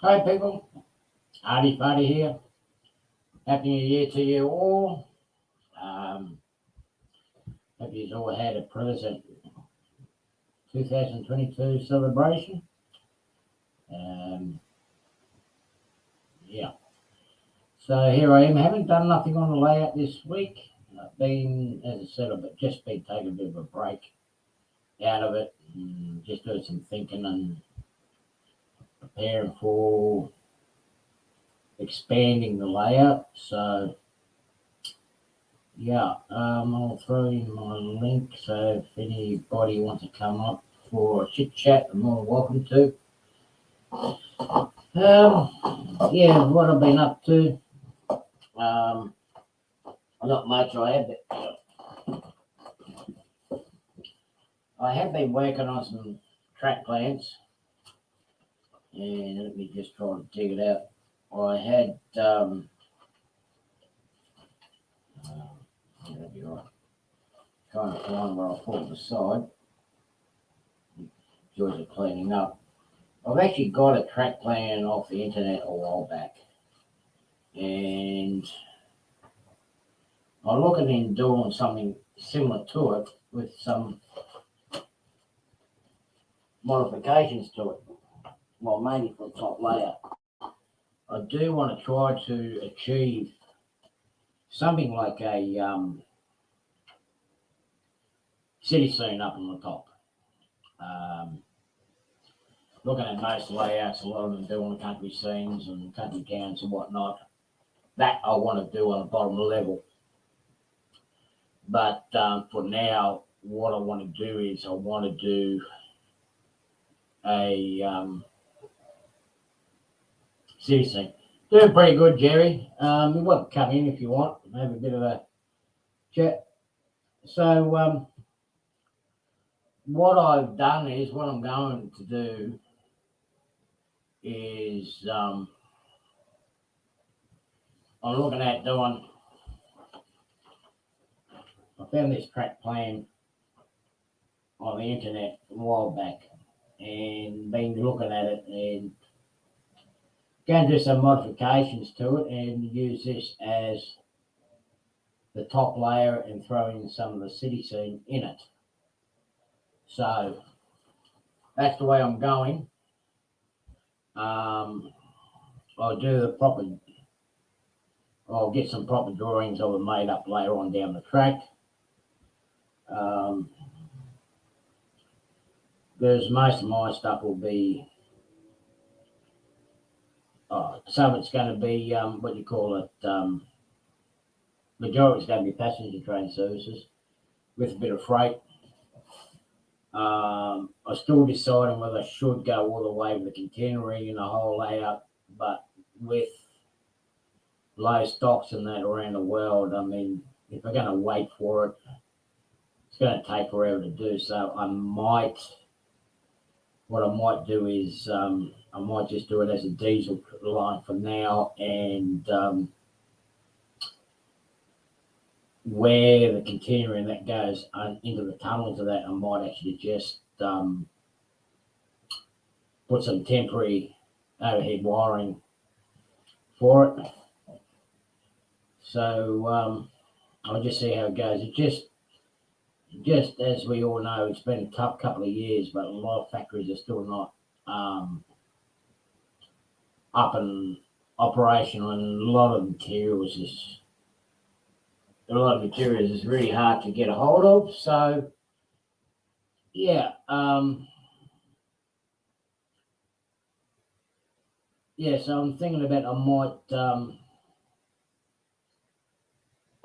Hi people, Arty here. Happy New Year to you all. Um, Hope you all had a pleasant 2022 celebration. Um, yeah, so here I am. I haven't done nothing on the layout this week. I've been, as I said, I've just been taking a bit of a break out of it, and just doing some thinking and preparing for expanding the layout. So yeah, I'll throw in my link. So if anybody wants to come up for a chit chat, I'm more than welcome to. Yeah, what I've been up to. Um, Not much. I have been working on some track plans, and let me just try to dig it out. I had that'll be right. Trying to find where I put it aside. Joys of cleaning up. I've actually got a track plan off the internet a while back, and I'm looking in doing something similar to it with some modifications to it. Well, mainly for the top layer. I do want to try to achieve something like a city scene up on the top. Um, Looking at most layouts, a lot of them doing country scenes and country towns and whatnot. That I want to do on the bottom level. But for now, what I want to do is I want to do a city scene. Doing pretty good, Jerry. You want to come in if you want and have a bit of a chat. So what I've done is what I'm going to do is I'm looking at doing. I found this track plan on the internet a while back and been looking at it and going to do some modifications to it and use this as the top layer and throw in some of the city scene in it. So that's the way I'm going. I'll do the proper. I'll get some proper drawings of it made up later on down the track. Because most of my stuff will be. Some of it's going to be what you call it. Majority is going to be passenger train services with a bit of freight. I'm still deciding whether I should go all the way with the containery and the whole layout, but with low stocks and that around the world, I mean, if I'm going to wait for it, it's going to take forever to do. So what I might do is I might just do it as a diesel line for now, and where the container and that goes into the tunnels of that, I might actually just put some temporary overhead wiring for it. So I'll just see how it goes. It just as we all know, it's been a tough couple of years, but a lot of factories are still not up and operational, and a lot of materials is really hard to get a hold of. So yeah, so I'm thinking about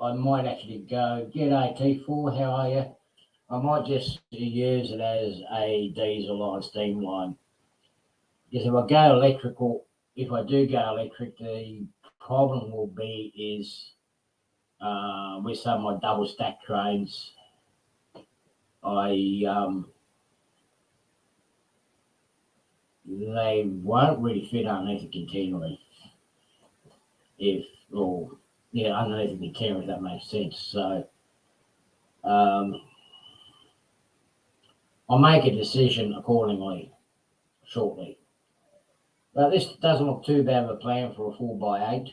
I might actually go get AT4. How are you? I might just use it as a diesel line, steam line. Because if I do go electric, the problem will be is with some of my double stack trains, they won't really fit underneath the container underneath the container, if that makes sense. So I'll make a decision accordingly shortly. But this doesn't look too bad of a plan for a 4x8.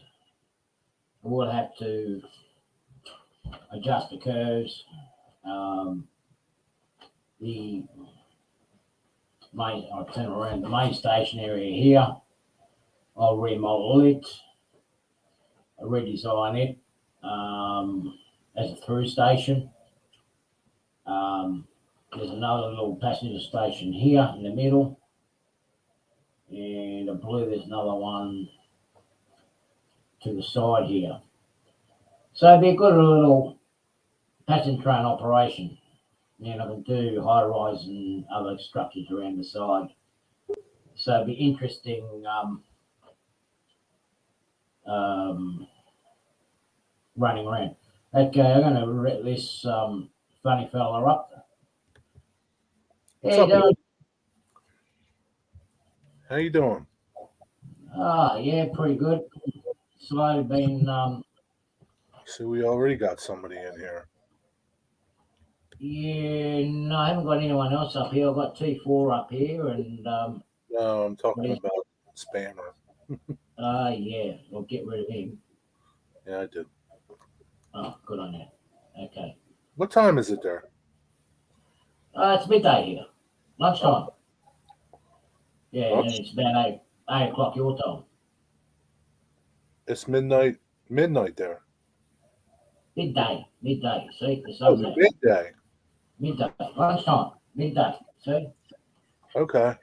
We'll have to adjust the curves. The I'll turn around the main station area here. I'll remodel it, redesign it as a through station. There's another little passenger station here in the middle, and I believe there's another one to the side here. So it'd be a good little passenger train operation. And I can do high rise and other structures around the side. So it'd be interesting running around. Okay, I'm going to let this funny fella up. What's How up, you doing? How you doing? Yeah, pretty good. Slowly been, So we already got somebody in here. yeah, no, I haven't got anyone else up here. I've got T4 up here, and No, I'm talking about spammer. yeah, we'll get rid of him. Yeah, I did. Oh, good on you. Okay. What time is it there? It's midday here. Lunchtime. Yeah, and Lunch? it's about 8 o'clock your time. It's midnight. Midnight there. Midday. See, the Oh, sun's out. midday. Midday. Lunchtime. Midday. See? Okay.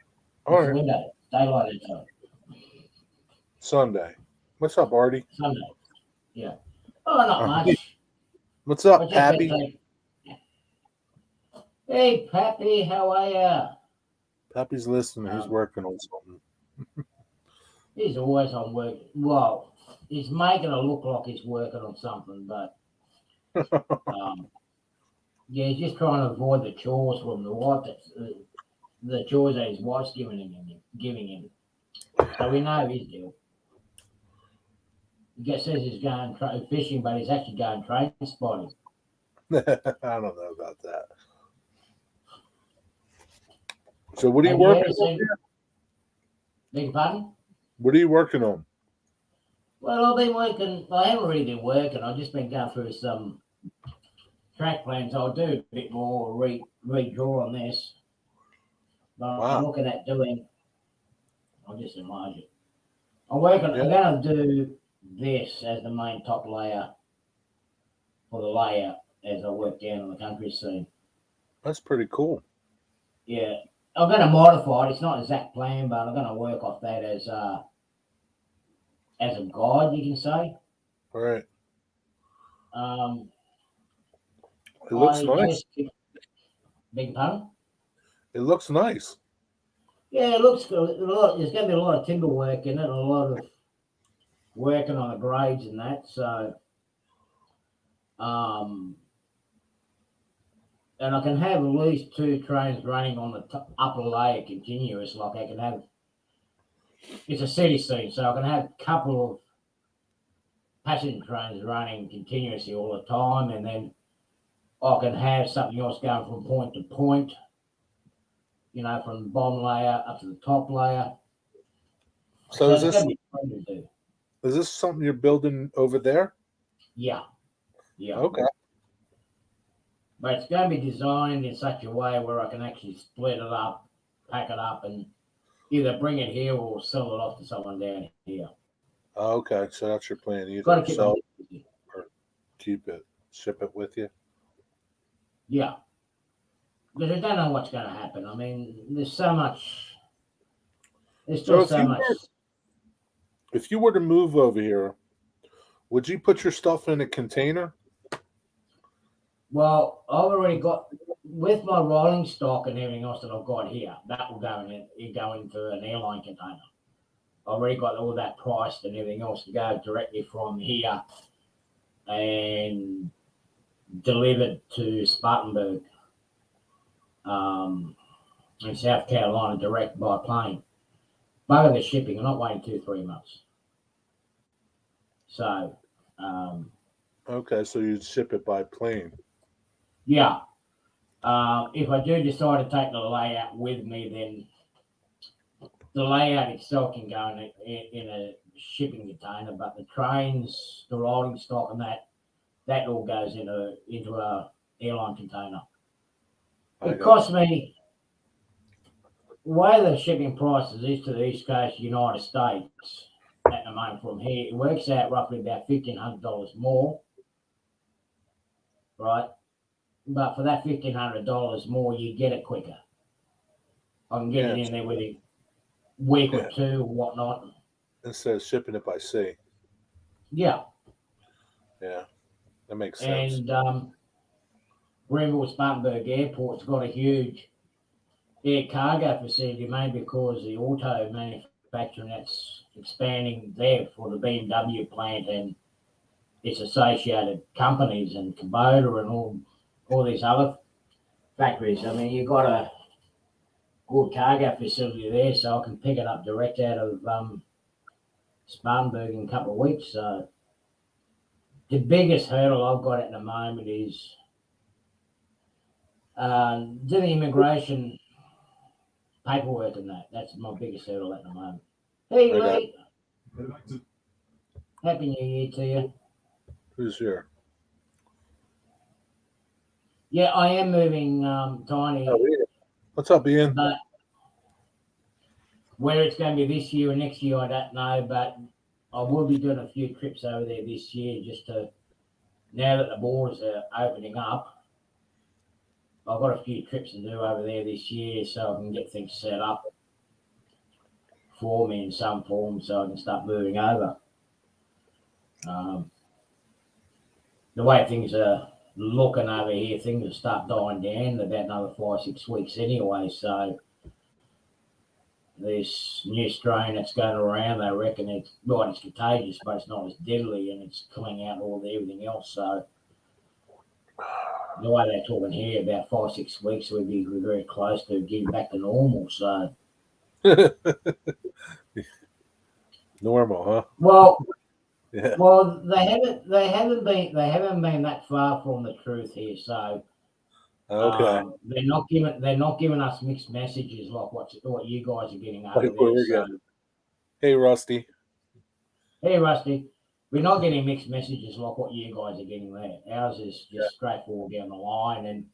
All It's the right. window. Daylight outside. Sunday. What's up, Arty? Sunday. Yeah. Oh, not Hey, much. what's I up, just been Pappy? saying, hey, Pappy, how are ya? Pappy's listening. He's Um, working on something. he's always on work. Well, he's making it look like he's working on something, but um, yeah, he's just trying to avoid the chores from the wife. The chores that his wife's giving him. So we know his deal. He says he's going fishing, but he's actually going train spotting. I don't know about that. So what are you Have you working ever on seen? here? Beg your pardon? What are you working on? Well, I've been working. I haven't really been working. I've just been going through some track plans. I'll do a bit more redraw on this. But I'm Wow. looking at doing. I'll just enlarge it. I'm working. Yeah, I'm going to do this as the main top layer for the layout as I work down on the country scene. that's pretty cool. Yeah, I'm going to modify it. It's not an exact plan, but I'm going to work off that as a guide, you can say. All right. Um, It looks I nice. just big pardon. It looks nice. Yeah, it looks good. There's going to be a lot of timber work in it, a lot of working on the grades and that. So, um, and I can have at least 2 trains running on the upper layer continuous. Like I can have, it's a city scene, so I can have a couple of passenger trains running continuously all the time, and then I can have something else going from point to point. From the bottom layer up to the top layer. So So there's going to be plenty to do. is this something you're building over there? Yeah, yeah. Okay. But it's going to be designed in such a way where I can actually split it up, pack it up, and either bring it here or sell it off to someone down here. Okay. So that's your plan. Got to Either keep them sell busy. or keep it, ship it with you. Yeah, because I don't know what's going to happen. I mean, there's so much. There's So still so much. if you were to move over here, would you put your stuff in a container? Well, I've already got with my rolling stock and everything else that I've got here. That will go into an airline container. I've already got all that priced and everything else to go directly from here and delivered to Spartanburg, in South Carolina, direct by plane. Bugger the shipping. I'm not waiting 2-3 months. So, Okay, so you'd ship it by plane. yeah. If I do decide to take the layout with me, then the layout itself can go in a shipping container, but the trains, the rolling stock, and that all goes into a airline container. It cost me, the way the shipping prices is to the east coast of the United States at the moment from here, it works out roughly about $1,500 more, right? But for that $1,500 more, you get it quicker. I can get it in there within a week or two or whatnot. Instead of shipping it by sea. Yeah. Yeah, that makes sense. And Greenville-Spartanburg Airport's got a huge air cargo facility, mainly because the auto manufacturing that's expanding there for the BMW plant and its associated companies and Kubota and all these other factories. I mean, you've got a good cargo facility there, so I can pick it up direct out of Spartanburg in a couple of weeks. So the biggest hurdle I've got at the moment is do the immigration paperwork and that. That's my biggest hurdle at the moment. Hey, Lee. Happy New Year to you. Who's here? Yeah, I am moving, Tiny. Oh, Ian. What's up, Ian? But where it's going to be this year or next year, I don't know. But I will be doing a few trips over there this year just to, now that the borders are opening up, I've got a few trips to do over there this year so I can get things set up for me in some form so I can start moving over. The way things are looking over here, things will start dying down in about another 5-6 weeks anyway. So this new strain that's going around, they reckon it's contagious, but it's not as deadly, and it's killing out everything else. So the way they're talking here, about 5-6 weeks, we'd be very close to getting back to normal. So normal, huh? Well, yeah. Well, they haven't been that far from the truth here. So okay, they're not giving us mixed messages like what you guys are getting over like there. So, hey, Rusty. Hey, Rusty. We're not getting mixed messages like what you guys are getting there. Ours is just straightforward down the line and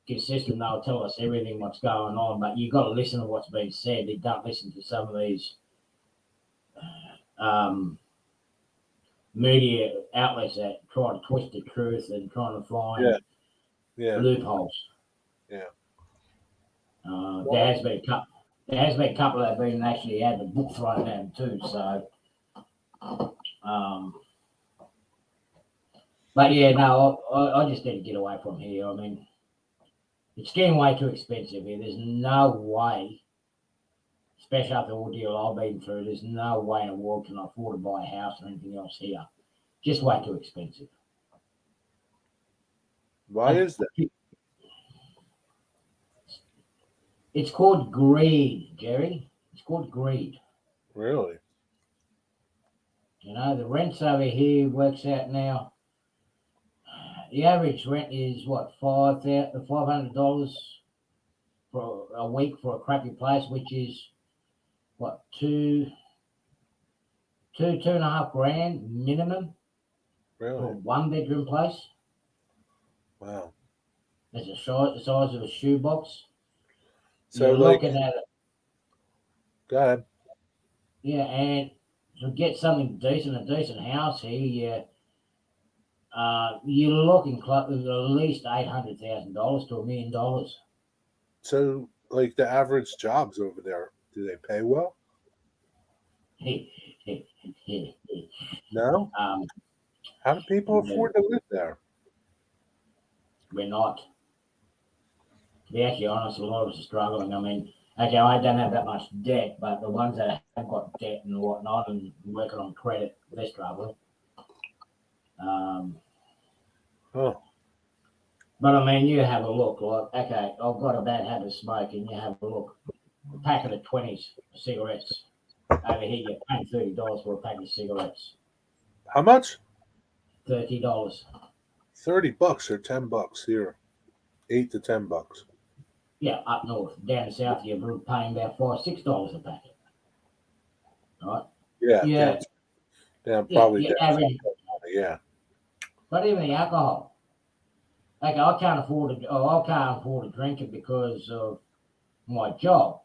consistent. They'll tell us everything what's going on, but you've got to listen to what's being said. You don't listen to some of these media outlets that try to twist the truth and trying to find loopholes. Yeah. There has been a couple that have been actually had the book thrown at them too. So, but yeah, no, I just need to get away from here. I mean, it's getting way too expensive here. There's no way, especially after the ordeal I've been through, there's no way in the world can I afford to buy a house or anything else here. Just way too expensive. Why is that? It's called greed, Jerry. It's called greed. Really? You know, the rents over here works out now. The average rent is what, $500 for a week for a crappy place, which is what, two and a half grand minimum for a Really? 1-bedroom place. Wow. That's the size of a shoebox. So you're looking at it. Go ahead. Yeah, and to get something decent, a decent house here, you're looking at least $800,000 to $1 million. So, like the average jobs over there, do they pay well? No. How do people afford to live there? We're not. To be actually honest, a lot of us are struggling. I mean, okay, I don't have that much debt, but the ones that have got debt and whatnot and working on credit, they're struggling. But I mean, you have a look. Like, okay, I've got a bad habit of smoking. You have a look. A packet of 20 cigarettes over here, you're paying $30 for a packet of cigarettes. How much? $30. $30 or $10 here. $8 to $10. Yeah, up north. Down south, you're paying about $5-6 a packet. right? Yeah, Yeah, down yeah, probably yeah, down. average. Yeah. But even the alcohol, like I can't afford to, oh, I can't afford to drink it because of my job.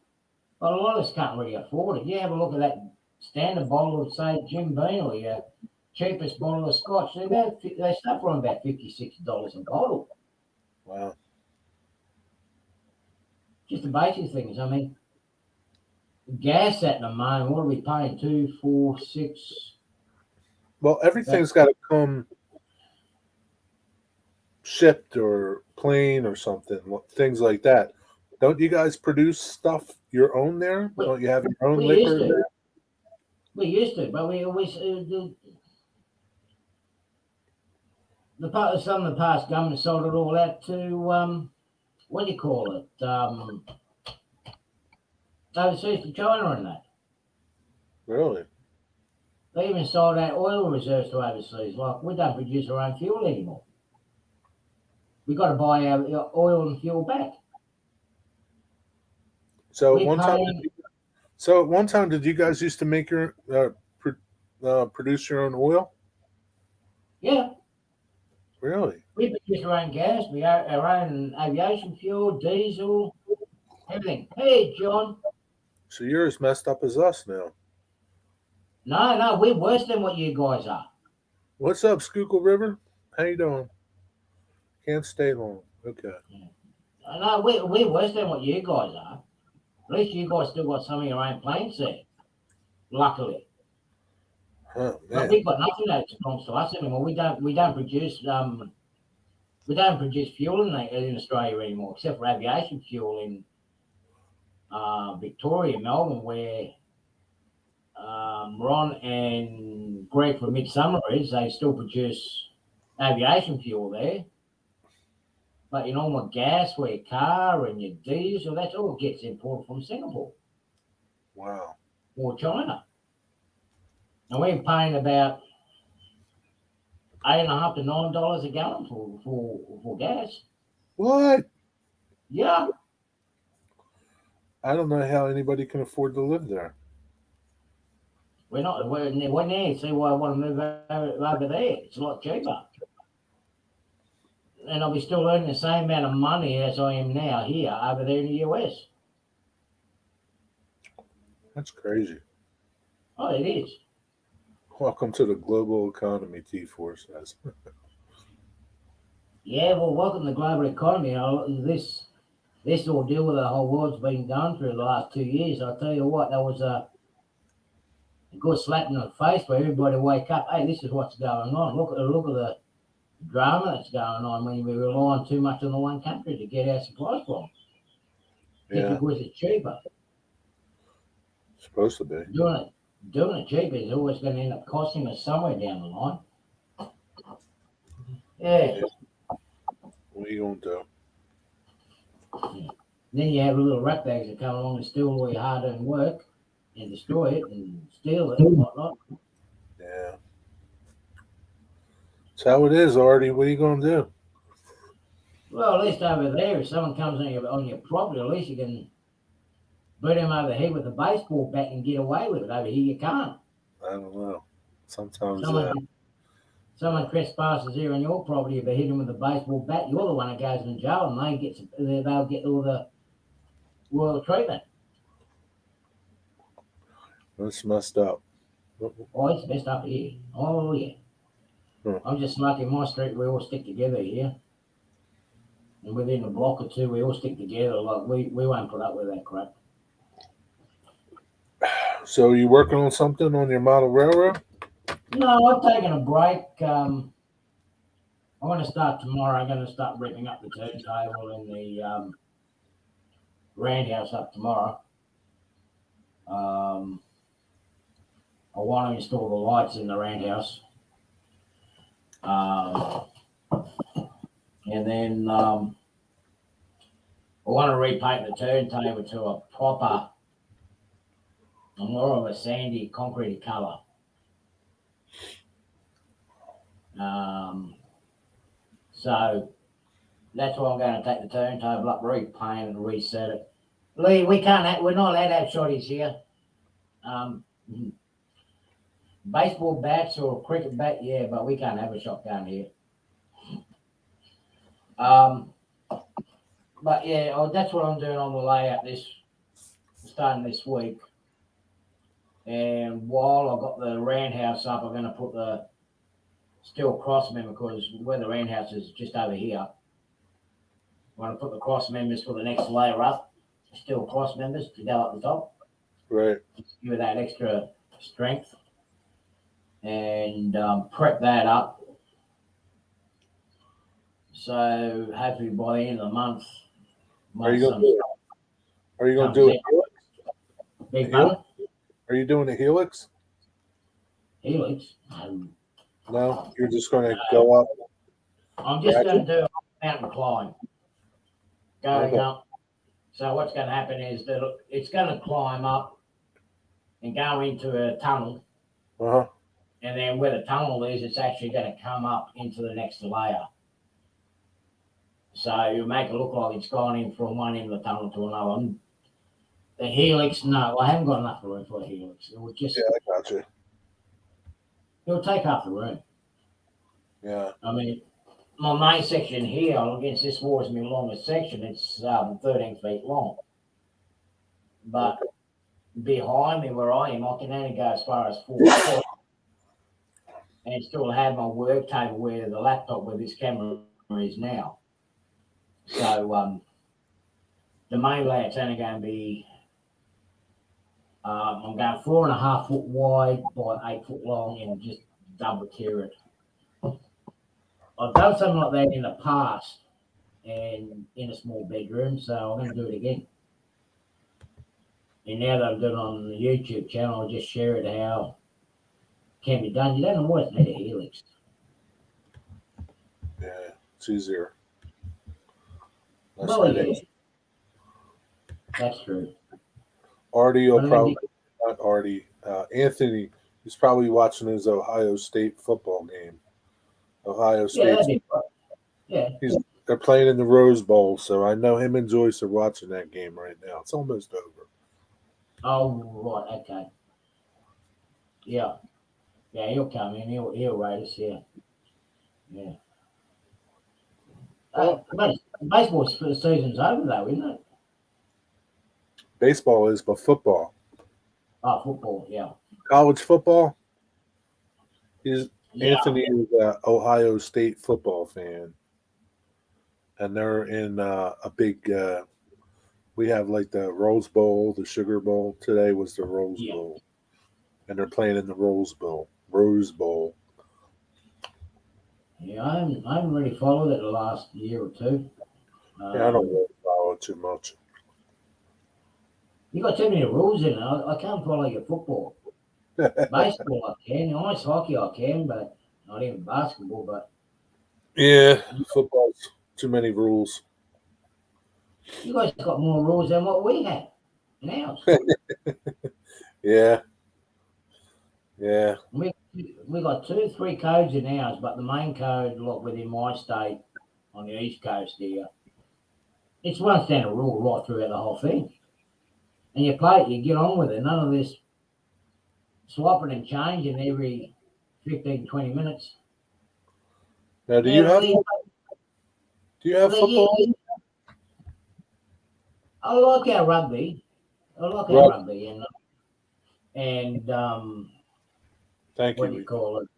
But a lot of us can't really afford it. You have a look at that standard bottle of, say, Jim Beam or your cheapest bottle of scotch. They start from about $56 a bottle. Wow. Just the basic things. I mean, gas at the moment, what are we paying? 2, 4, 6. Well, That, everything's got to come shipped or plane or something, things like that. Don't you guys produce stuff your own there? we, Don't you have your own we used liquor to. there? We used to, but we always some of the past government sold it all out to what do you call it? Overseas to China and that. Really? They even sold out oil reserves to overseas. Like we don't produce our own fuel anymore. We got to buy our oil and fuel back. So at We one time, paying, did you guys used to make your produce your own oil? yeah. Really? We produce our own gas. We are our own aviation fuel, diesel, everything. Hey, John. So you're as messed up as us now. No, we're worse than what you guys are. What's up, Schuylkill River? How you doing? Can't stay long. Okay. No, we're worse than what you guys are. At least you guys still got some of your own planes there, luckily. Oh But man. we've got nothing that belongs to us anymore. We don't produce fuel in Australia anymore, except for aviation fuel in Victoria, Melbourne, where Ron and Greg from Midsummer is. They still produce aviation fuel there. But your normal gas for your car and your diesel, that's all gets imported from Singapore Wow. or China. And we're paying about $8.50 to $9 a gallon for gas. What? Yeah. I don't know how anybody can afford to live there. We're near. See why I want to move over there. It's a lot cheaper. And I'll be still earning the same amount of money as I am now here over there in the US. That's crazy. Oh, it is. Welcome to the global economy, T4 says. Yeah, well, welcome to the global economy. You know, this ordeal with the whole world's been going through the last 2 years. I'll tell you what, that was a good slap in the face for everybody to wake up. Hey, this is what's going on. Look at the drama that's going on when we rely on too much on the one country to get our supplies from. Just Yeah, because it's cheaper. supposed to be. Doing it cheaper is always going to end up costing us somewhere down the line. Yeah. What are you going to do? Then you have little ratbags that come along and steal all your hard-earned work and destroy it and steal it and whatnot. Yeah. That's how it is, Arty. What are you going to do? Well, at least over there, if someone comes on your property, at least you can beat them over the head with a baseball bat and get away with it. Over here, you can't. I don't know. Sometimes, Someone trespasses here on your property, if they hit them with a baseball bat, you're the one that goes in jail, and they'll get all the royal treatment. that's messed up. Oh, it's messed up here. Oh yeah. I'm just lucky in my street we all stick together here. And within a block or two we all stick together. Like we won't put up with that crap. So, are you working on something on your model railroad? No, I've taken a break. I'm gonna start tomorrow. I'm gonna start ripping up the turntable in the roundhouse up tomorrow. I want to install the lights in the roundhouse. And then I want to repaint the turntable to a proper, more of a sandy, concrete colour. So that's why I'm going to take the turntable up, repaint and reset it. Lee, we're not allowed to have shotties here. Baseball bats or cricket bat, yeah, but we can't have a shotgun here. Um, but yeah, that's what I'm doing on the layout starting this week. And while I've got the roundhouse up, I'm going to put the steel cross member because where the roundhouse is just over here. I'm going to put the cross members for the next layer up, steel cross members to go up the top. Right. Give it that extra strength and prep that up. So hopefully by the end of the month, Are you going to do it? Big pardon? Are you doing a helix? Helix? No, you're just going to go up. I'm just going to do a mountain climb. Going up. So what's going to happen is that it's going to climb up and go into a tunnel. Uh-huh. And then where the tunnel is, it's actually going to come up into the next layer. So you make it look like it's gone in from one end of the tunnel to another one. The helix, no, I haven't got enough room for a helix. It would just, yeah, I got you. It'll take half the room. Yeah. I mean, my main section here, against this wall is my longest section. It's 13 feet long. But behind me where I am, I can only go as far as 4 foot and still have my work table where the laptop where this camera is now. So the main layout's only going to be, I'm going 4.5 foot wide by 8 foot long and just double tier it. I've done something like that in the past and in a small bedroom, so I'm going to do it again. And now that I'm doing it on the YouTube channel, I'll just share it how it can be done. You don't always need a helix. Yeah, it's easier. Well, yeah. That's true. Arty will probably, not Arty, Anthony, he's probably watching his Ohio State football game. Ohio State. Yeah. They're playing in the Rose Bowl, so I know him and Joyce are watching that game right now. It's almost over. Oh, right, okay. Yeah. Yeah, he'll come in. He'll rate us, yeah. Yeah. But baseball season's over, though, isn't it? Baseball is, but football. Oh, football, yeah. College football? Anthony is an Ohio State football fan. And they're in a big, we have like the Rose Bowl, the Sugar Bowl. Today was the Rose Bowl. And they're playing in the Rose Bowl. Yeah, I haven't really followed it the last year or two. Yeah, I don't really follow it too much. You got too many rules in it. I can't follow your football. Baseball I can. Ice hockey I can, but not even basketball. But yeah, football's too many rules. You guys got more rules than what we have in ours. Yeah. We got 2-3 codes in ours, but the main code, like within my state on the East Coast here, it's one standard rule right throughout the whole thing. And you play it, you get on with it. None of this swapping and changing every 15, 20 minutes. Now, do you have football? I like our rugby. And thank what you. do you call it?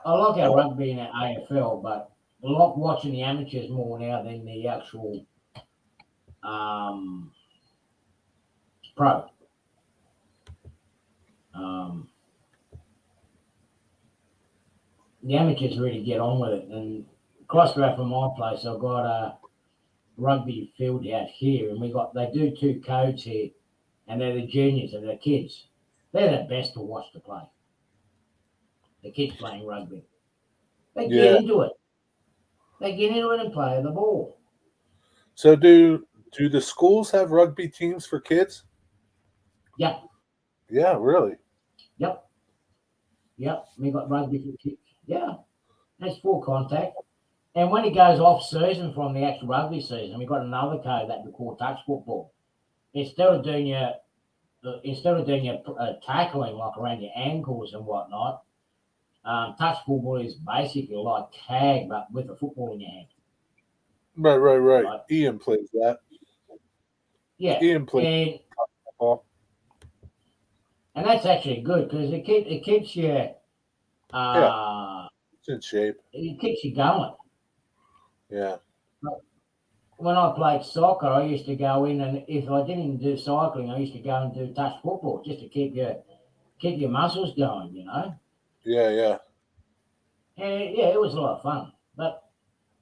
I like our rugby in our AFL, but I like watching the amateurs more now than the actual pro. The amateurs really get on with it. And across the road from my place, I've got a rugby field out here, and they do 2 codes here, and they're the juniors and the kids. They're the best to watch to play. The kids playing rugby. They get into it. They get into it and play the ball. So do the schools have rugby teams for kids? Yeah. Yeah, really? Yep. We got rugby for kids. Yeah. That's full contact. And when it goes off season from the actual rugby season, we've got another code that we call touch football. Instead of doing your instead of doing your tackling like around your ankles and whatnot, touch football is basically like tag, but with a football in your hand. Right. Right? Ian plays that. Yeah, Ian plays and ball. that's actually good because it keeps you It's in shape. it keeps you going. Yeah. When I played soccer, I used to go in, and if I didn't do cycling, I used to go and do touch football just to keep your muscles going, Yeah. And yeah, it was a lot of fun. But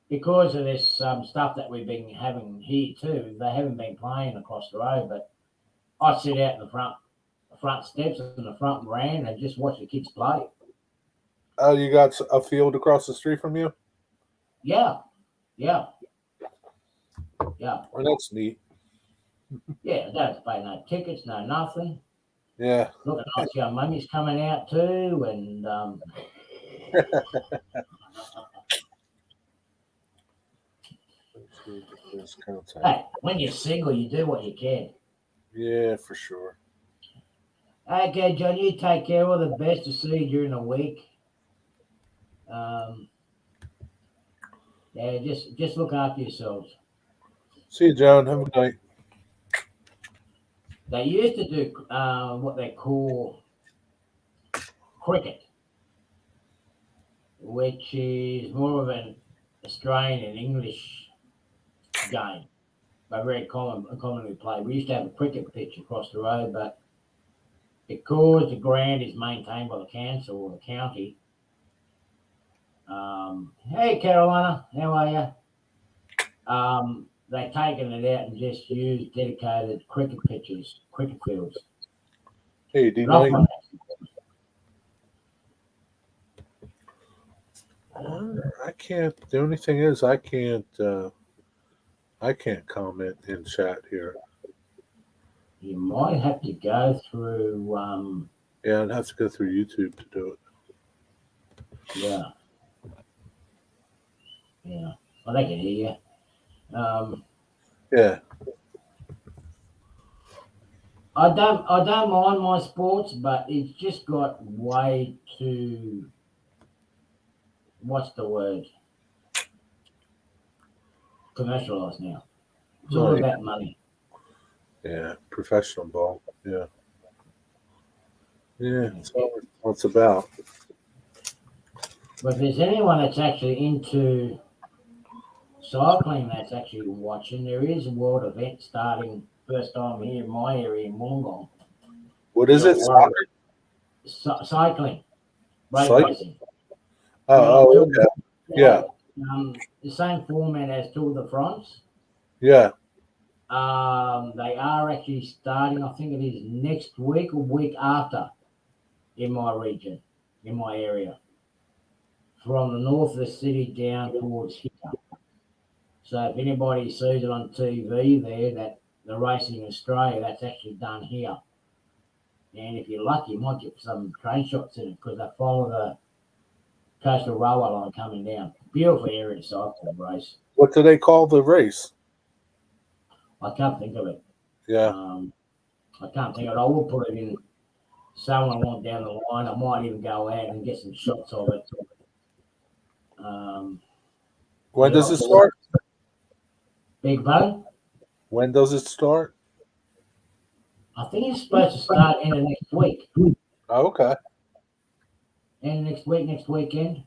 because of this stuff that we've been having here too, they haven't been playing across the road. But I sit out in the front steps in the front veranda and just watch the kids play. Oh, you got a field across the street from you? Yeah, yeah. Oh, that's neat. Yeah, don't have to pay no tickets, no nothing. Yeah. Look at nice young mummies coming out too, and hey, when you're single, you do what you can. Yeah, for sure. Okay, John, you take care. All the best to see you during the week. Yeah, just look after yourselves. See you, John. Have a good night. They used to do what they call cricket, which is more of an Australian and English game, but very commonly played. We used to have a cricket pitch across the road, but because the ground is maintained by the council or the county. Hey, Carolina, how are you? They've taken it out and just used dedicated cricket pitches, cricket fields. Hey, D-Night. I can't. The only thing is, I can't comment in chat here. You might have to go through. Yeah, I'd have to go through YouTube to do it. Yeah. Well, they can hear you. Yeah. I don't mind my sports, but it's just got way too. What's the word? Commercialized now. It's all about money. Yeah, professional ball. Yeah. Yeah, that's all it's about. But if there's anyone that's actually into cycling that's actually watching, there is a world event starting first time here in my area in Wollongong. What is it? Cycling. Road Cycling? racing. Okay. Yeah. The same format as Tour de France. Yeah. They are actually starting, I think it is next week or week after in my region, in my area. From the north of the city down towards here. So if anybody sees it on TV there, that the racing in Australia, that's actually done here. And if you're lucky, you might get some train shots in it because they follow the coastal railway line coming down. Beautiful area to cycle and race. What do they call the race? I can't think of it. Yeah. I can't think of it. I will put it in somewhere along down the line. I might even go out and get some shots of it. When does it start? Big pardon? When does it start? I think it's supposed to start in the next week. Oh, okay. And next weekend.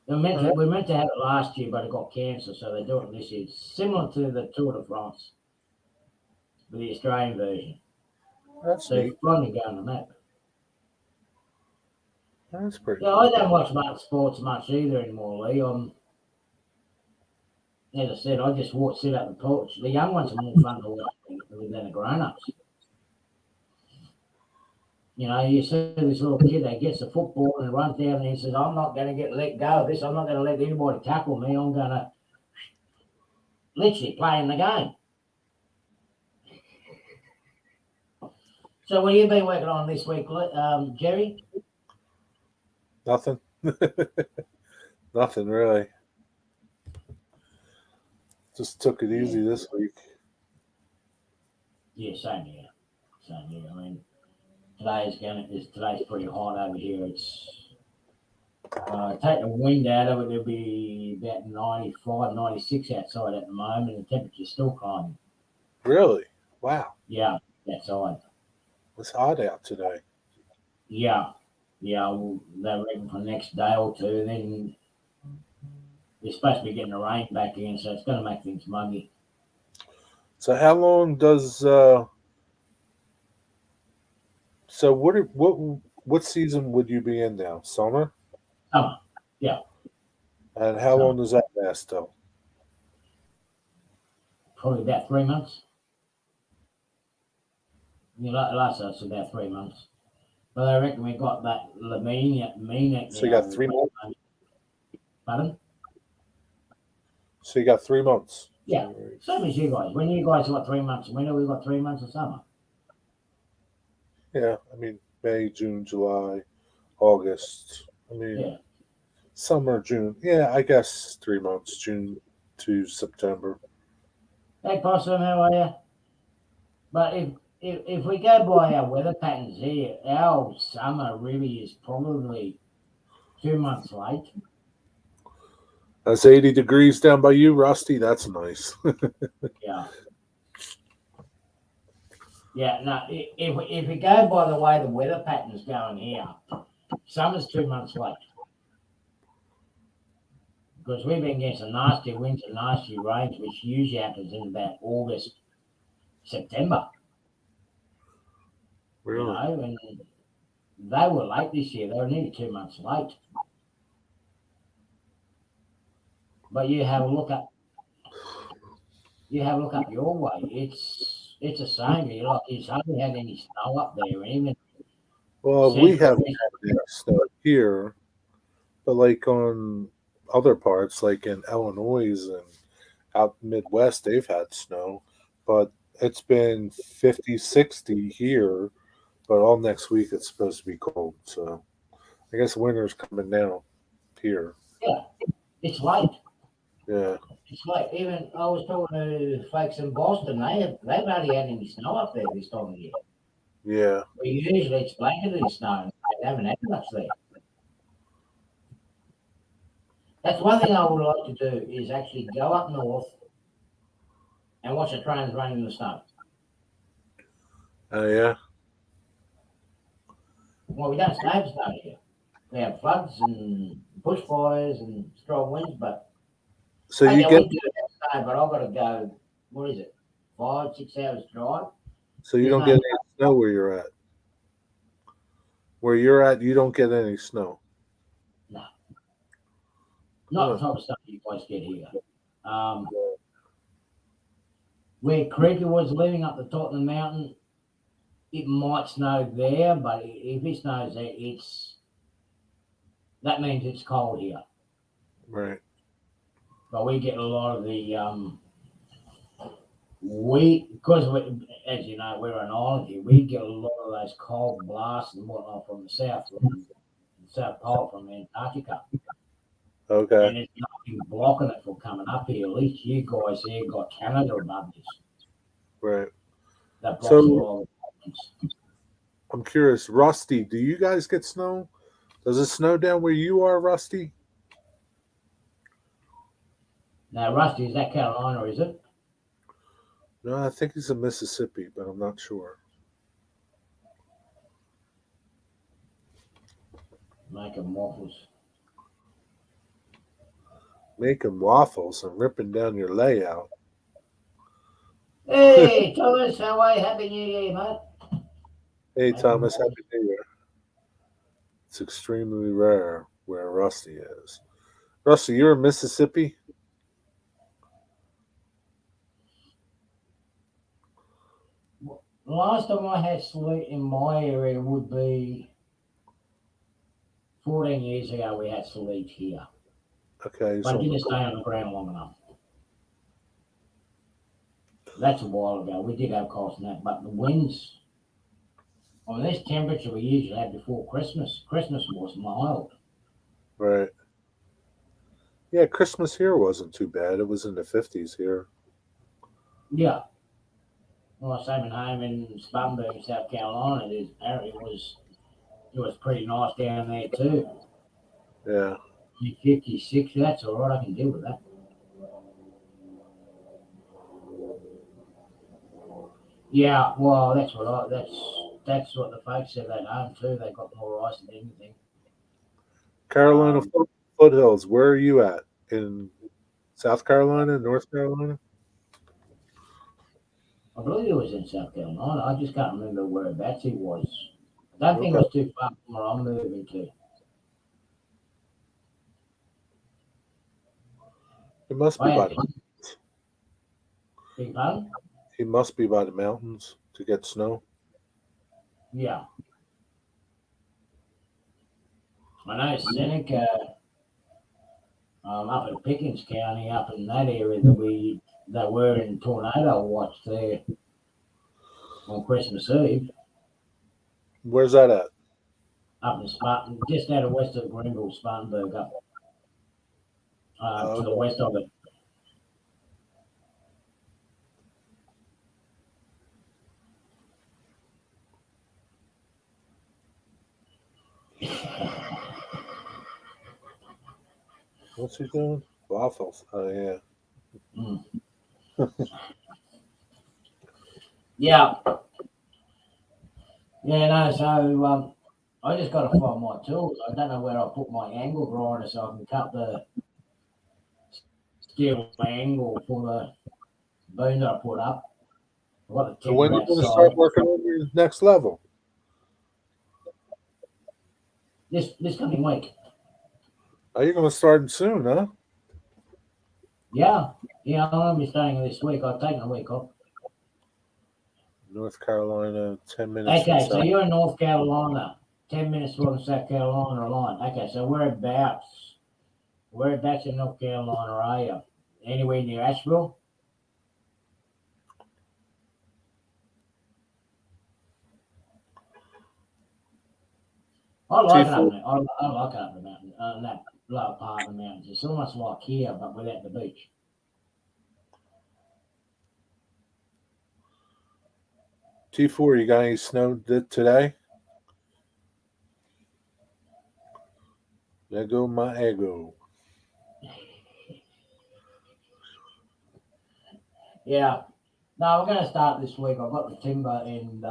We're meant to have it last year, but it got cancelled, so they're doing it this year. It's similar to the Tour de France, with the Australian version. That's so neat. It's finally going on that. That's pretty. Yeah, I don't watch much sports much either anymore, Lee. As I said, I just sit up the porch. The young ones are more fun to watch than the grown-ups. You see this little kid that gets the football and runs down there and says, I'm not going to let go of this. I'm not going to let anybody tackle me. I'm going to literally play in the game. So what have you been working on this week, Jerry? Nothing. Nothing really. Just took it easy this week. Yeah, same here. So yeah, I mean, today's pretty hot over here. It's take the wind out of it, it'll be about 95, 96 outside at the moment. The temperature's still climbing. Really? Wow. Yeah, outside. It's hot out today. Yeah, yeah. Well, they reckon for the next day or two, then we're supposed to be getting the rain back in, so it's going to make things muggy. So how long does so what season would you be in now? Summer? Summer, yeah, And how summer. long does that last till? Probably about 3 months. You know, last us about 3 months. But I reckon we got that Lamina So you now. got 3 months. Pardon? So you got 3 months. Yeah, January. same as you guys. When you guys got 3 months of winter, we got 3 months of summer. Yeah, I mean May, June, July, August. I mean Yeah. summer, June. Yeah, I guess 3 months, June to September. Hey, Possum, how are you? But if we go by our weather patterns here, our summer really is probably 2 months late. That's 80 degrees down by you, Rusty. That's nice. Yeah. Yeah, no, if we go by the way the weather pattern's going here, summer's 2 months late. Because we've been getting some nasty winds and nasty rains, which usually happens in about August, September, Really? and they were late this year. They were nearly 2 months late. But you have a look up your way. It's the same. It's hardly had any snow up there, even Well, we central haven't west. had any snow here, but like on other parts, like in Illinois and out Midwest, they've had snow, but it's been 50, 60 here, but all next week it's supposed to be cold. So I guess winter's coming now here. Yeah, it's late. Yeah. It's late. Even I was talking to folks in Boston. They've hardly had any snow up there this time of year. Yeah. We usually it's blanketed snow. They haven't had much there. That's one thing I would like to do is actually go up north and watch the trains run in the snow. Oh, yeah. Well, we don't have snow here. We have floods and bushfires and strong winds, but So you okay, get we do have snow, but I've got to go, what is it, 5, 6 hours drive? so you There's don't no get any snow where you're at. Where you're at, you don't get any snow. no, not the Huh. type of stuff you guys get here. Um, where Creepy was living up the top of the mountain, it might snow there, but if it snows there, that means it's cold here. Right. But we get a lot of the because as you know we're an island here. We get a lot of those cold blasts and whatnot from the South Pole from Antarctica, Okay. and there's nothing blocking it from coming up here. At least you guys here got Canada above this. Right. That blocks a So lot of things. I'm curious, Rusty, do you guys get snow? Does it snow down where you are, Rusty? Now, Rusty, is that Carolina, or is it? No, I think he's in Mississippi, but I'm not sure. Making waffles. Making waffles and ripping down your layout. Hey, Thomas, how are you? Happy New Year, mate. Hey, Making Thomas, waffles. Happy New Year. It's extremely rare where Rusty is. Rusty, you're in Mississippi? The last time I had sleet in my area would be 14 years ago. We had sleet here, Okay, but it so didn't stay on the ground long enough. That's a while ago. We did have cold snap, but the winds on this temperature we usually had before Christmas. Christmas was mild. right. Yeah, Christmas here wasn't too bad. It was in the 50s here. Yeah, Well, same at home in Spartanburg, South Carolina. Apparently it was pretty nice down there too. Yeah. 56. That's all right. I can deal with that. Yeah. Well, that's what the folks said at home too. They got more ice than anything. Carolina Um, foothills. Where are you at? In South Carolina, North Carolina? I believe it was in South Carolina. I just can't remember whereabouts it was. I don't think it Okay. was too far from where I'm moving to. It must be I by had the big pardon? he must be by the mountains to get snow. Yeah. I know Seneca, up in Pickens County, up in that area that were in tornado watch there on Christmas Eve, Where's that at? up in Spartan, just out of west of Greenville, Spartanburg, up to the Okay. west of it. What's he doing? Waffles. Oh yeah. Mm. Yeah, yeah, no. So I just got to find my tools. I don't know where I put my angle grinder so I can cut the steel angle for the boom that I put up. I've got the So when timber are you going to start outside. working on your next level? This coming week. Are you going to start soon, huh? Yeah, yeah, I'm gonna be staying this week. I've taken a week off. North Carolina, 10 minutes from Okay, so South. you're in North Carolina, 10 minutes from South Carolina line. Okay, so whereabouts in North Carolina are you? Anywhere near Asheville? I like it up T4. there. I like it up the mountain, that lower part of the mountains. It's almost like here, but without the beach. T4. You got any snow today? There go my ego. Yeah. No, we're going to start this week. I've got the timber and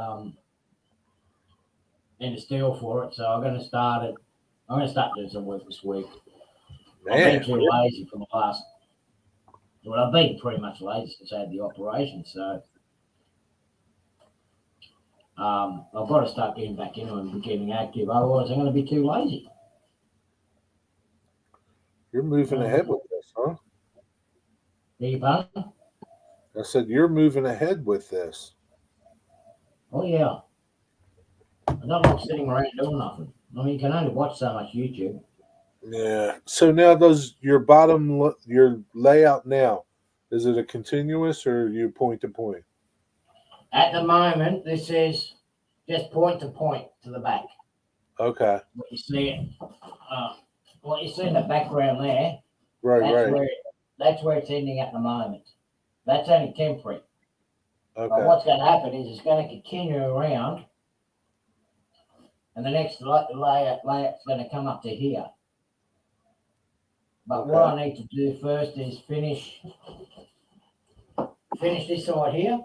the steel for it, so I'm going to start it. I'm going to start doing some work this week. I've been Man, too lazy for the last. Well, I've been pretty much lazy since I had the operation, so I've got to start getting back into it and getting active. Otherwise, I'm going to be too lazy. you're moving Um, ahead with this, huh? Beg your pardon? I said you're moving ahead with this. Oh yeah, I don't like sitting around doing nothing. I mean, you can only watch so much YouTube. Yeah. So now, does your your layout now? Is it a continuous or are you point to point? At the moment, this is just point to the back. Okay. What you see, uh, what you see in the background there, Right. that's Right. where that's where it's ending at the moment. That's only temporary. But Okay. what's going to happen is it's going to continue around, and the next layer's going to come up to here. But what Okay. I need to do first is finish this side here,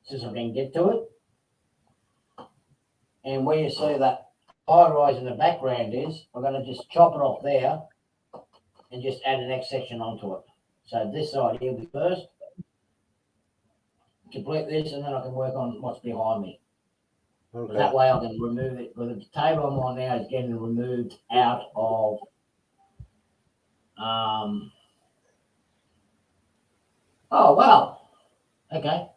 so I can get to it. And where you see that high rise in the background is, I'm going to just chop it off there and just add the next section onto it. So this side here will be first, complete this, and then I can work on what's behind me. Okay. That way I can remove it. But the table I'm on now is getting removed out of oh wow. Okay.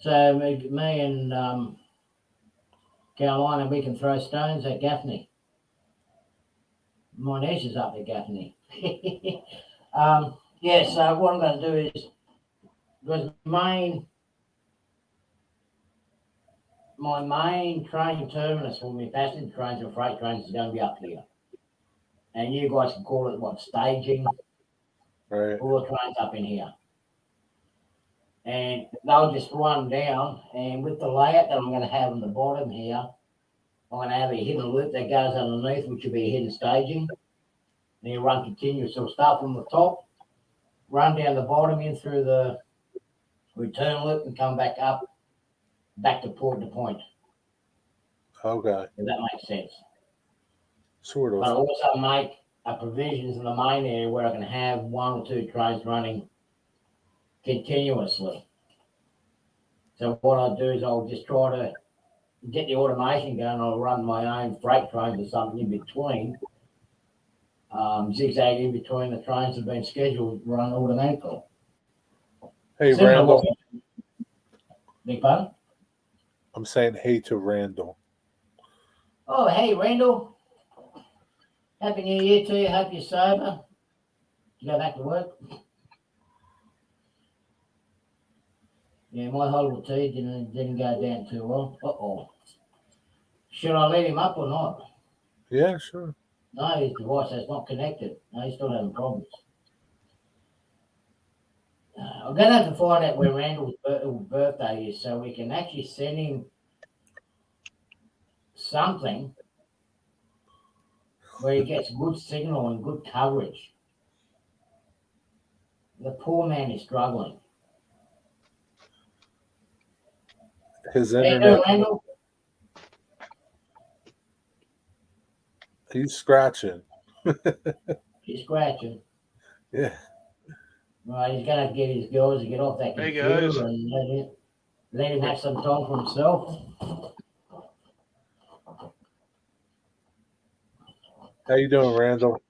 So me and Carolina, we can throw stones at Gaffney. My niece is up at Gaffney. Yeah, so what I'm going to do is, because my main train terminus for my passenger trains and freight trains is going to be up here. And you guys can call it what, staging, Right. all the trains up in here. and they'll just run down. And with the layout that I'm going to have on the bottom here, I'm going to have a hidden loop that goes underneath, which will be a hidden staging. And you run continuous. So we'll start from the top, run down the bottom in through the return loop, and come back up, back to point to point. Okay. If that makes sense. Sort But I of. also make a provisions in the main area where I can have 1 or 2 trains running continuously. So what I'll do is I'll just try to get the automation going. I'll run my own freight trains or something in between, zigzag in between the trains that have been scheduled to run automatically. Hey, Similar to Randall. Big pardon? I'm saying hey to Randall. Oh, hey, Randall. Happy New Year to you. Hope you're sober. You go back to work? Yeah, my Hollywood tea didn't go down too well. Uh-oh. Should I let him up or not? Yeah, sure. No, his device is not connected. No, he's still having problems. I'm going to have to find out where Randall's birthday is so we can actually send him something where he gets good signal and good coverage. The poor man is struggling. His How you internet. doing, Randall? He's scratching. He's scratching. Yeah. Right, he's going to have to get his girls to get off that Hey, computer guys. and let him have some time for himself. How you doing, Randall?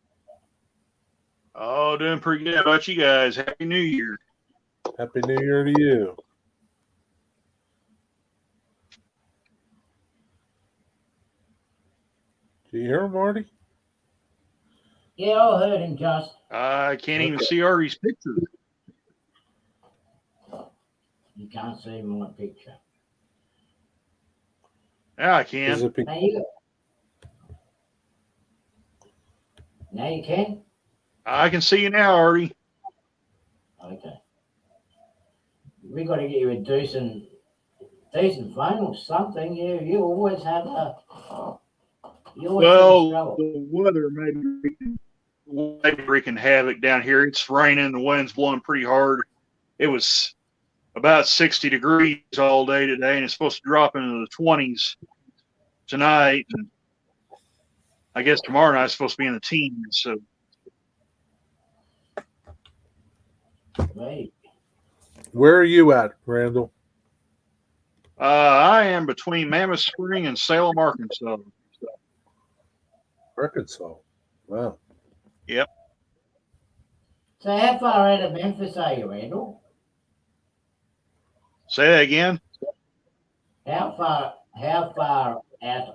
Oh, doing pretty good. How about you guys? Happy New Year. Happy New Year to you. Do you hear him, Marty? Yeah, I heard him just. I can't even see Arty's picture. You can't see him on the picture. Yeah, I Is can. it be- Now you can? I can see you now, Arty. Okay. We got to get you a decent phone or something. You always have a. You always Well, struggle. the weather maybe wreaking havoc down here. It's raining. The wind's blowing pretty hard. It was about 60 degrees all day today, and it's supposed to drop into the 20s tonight. And I guess tomorrow night it's supposed to be in the teens. So Right. Where are you at, Randall? I am between Mammoth Spring and Salem, Arkansas. Arkansas. Wow. Yep. So how far out of Memphis are you, Randall? Say that again. How far out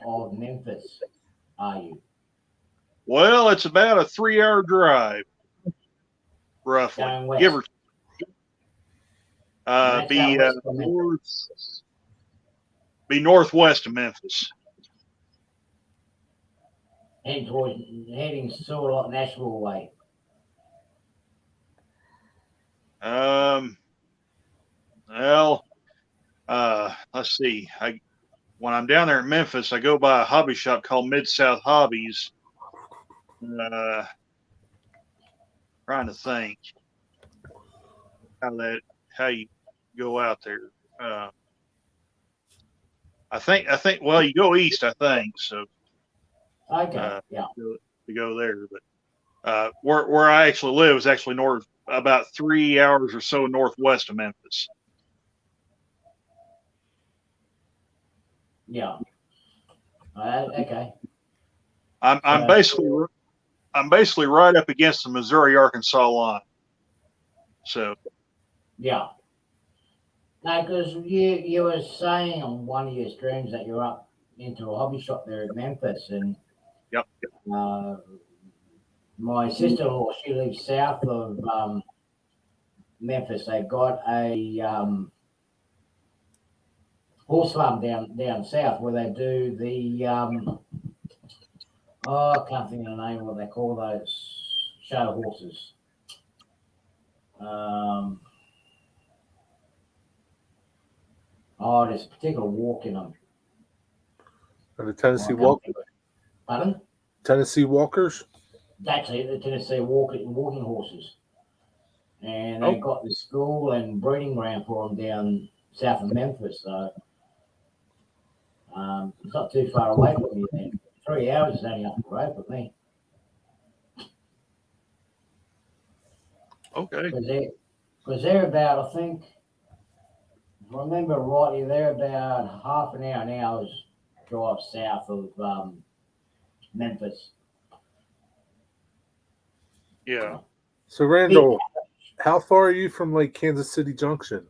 of Memphis are you? Well, it's about a 3-hour drive, roughly. Going west. Give or That's going west from Memphis. be northwest of Memphis. Heading sort of like Nashville way. Well, let's see. When I'm down there in Memphis, I go by a hobby shop called Mid-South Hobbies. Trying to think how you go out there. I think. Well, you go east, I think. So. Okay. Yeah. To go there, but where I actually live is actually north, about 3 hours or so northwest of Memphis. Yeah. Okay. I'm basically right up against the Missouri-Arkansas line. So. Yeah. No, because you were saying on one of your streams that you're up into a hobby shop there in Memphis, and Yep. My sister-in-law, she lives south of Memphis. They got a horse farm down south where they do the I can't think of the name of what they call those show horses. Oh, there's a particular walk in them. And the Tennessee Pardon? Tennessee Walkers? That's it, the Tennessee walking horses. And they got the school and breeding ground for them down south of Memphis. So it's not too far away from you then. 3 hours is only up the road for me. Okay. Because they're about, I think, if I remember rightly, they're about half an hour's drive south of Memphis. Yeah. So, Randall, how far are you from like Kansas City Junction?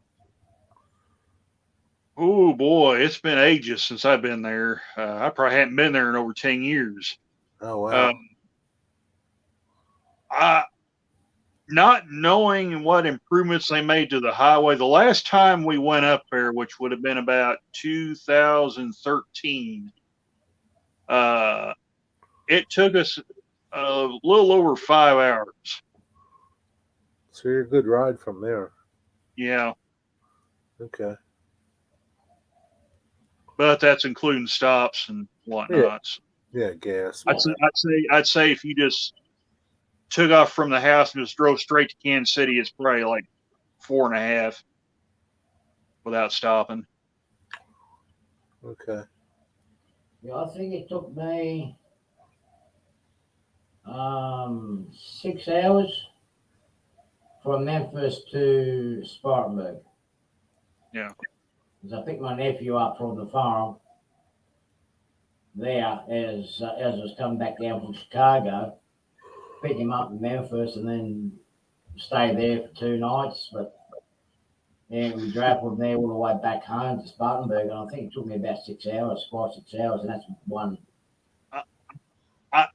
Oh boy, it's been ages since I've been there. I probably hadn't been there in over 10 years. Oh wow. Not knowing what improvements they made to the highway, the last time we went up there, which would have been about 2013, it took us a little over 5 hours. So you're a good ride from there. Yeah. Okay. But that's including stops and whatnots. Yeah, gas. I'd say if you just took off from the house and just drove straight to Kansas City, it's probably like 4.5 without stopping. Okay. Yeah, I think it took me 6 hours from Memphis to Spartanburg. Yeah. Because I picked my nephew up from the farm there as I was coming back down from Chicago. Picked him up in Memphis and then stayed there for 2 nights. But yeah, we drove from there all the way back home to Spartanburg, and I think it took me about 6 hours, 6 hours, and that's one.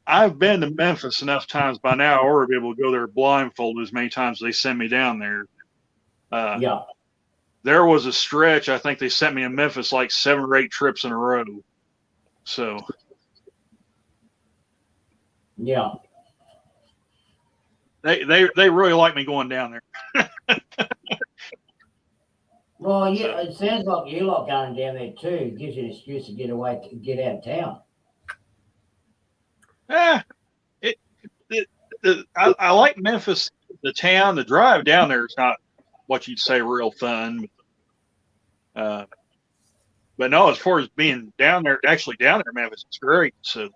I've been to Memphis enough times by now, I ought to be able to go there blindfolded as many times as they send me down there. Yeah. There was a stretch, I think they sent me to Memphis like 7 or 8 trips in a row. So. Yeah. They really like me going down there. Well, yeah, it sounds like you like going down there too. It gives you an excuse to get away, get out of town. I like Memphis, the town. The drive down there is not what you'd say real fun. But no, as far as being down there, actually down there in Memphis, it's great. So,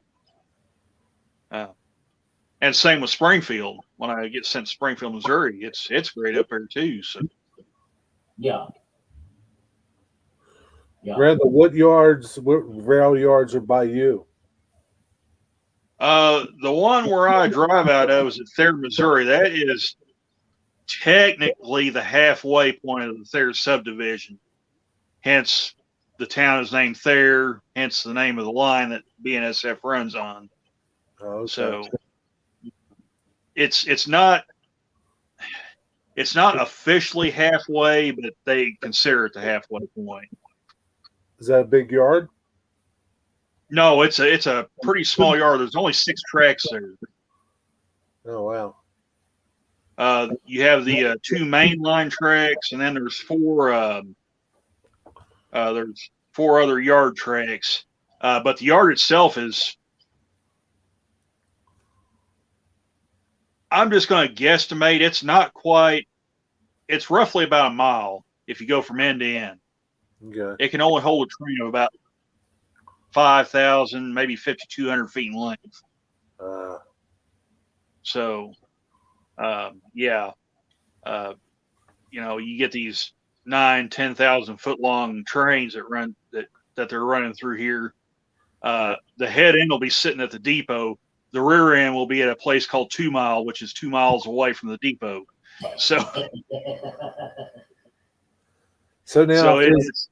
and same with Springfield. When I get sent to Springfield, Missouri, it's great up there too. So, yeah. Yeah. Randall, what rail yards are by you? The one where I drive out of is at Thayer, Missouri. That is technically the halfway point of the Thayer subdivision. Hence, the town is named Thayer. Hence, the name of the line that BNSF runs on. Oh, okay. So, it's not officially halfway, but they consider it the halfway point. Is that a big yard? No, it's a pretty small yard. There's only 6 tracks there. Oh wow. You have the 2 main line tracks, and then there's 4 other yard tracks. But the yard itself is, I'm just going to guesstimate, it's not quite, it's roughly about a mile if you go from end to end. Okay. It can only hold a train of about 5,000, maybe 5,200 feet in length. So, yeah, you get these 9,000-10,000 foot long trains that they're running through here. The head end will be sitting at the depot. The rear end will be at a place called 2 Mile, which is 2 miles away from the depot. So, now is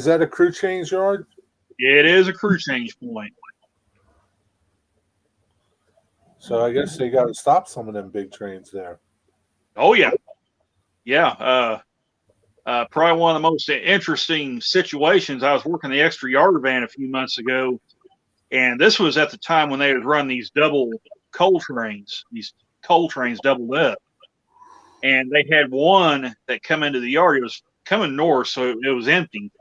that a crew change yard? It is a crew change point. So I guess they got to stop some of them big trains there. Oh yeah, yeah. Probably one of the most interesting situations. I was working the extra yard van a few months ago, and this was at the time when they would run these double coal trains. These coal trains doubled up, and they had one that come into the yard. It was coming north, so it was empty,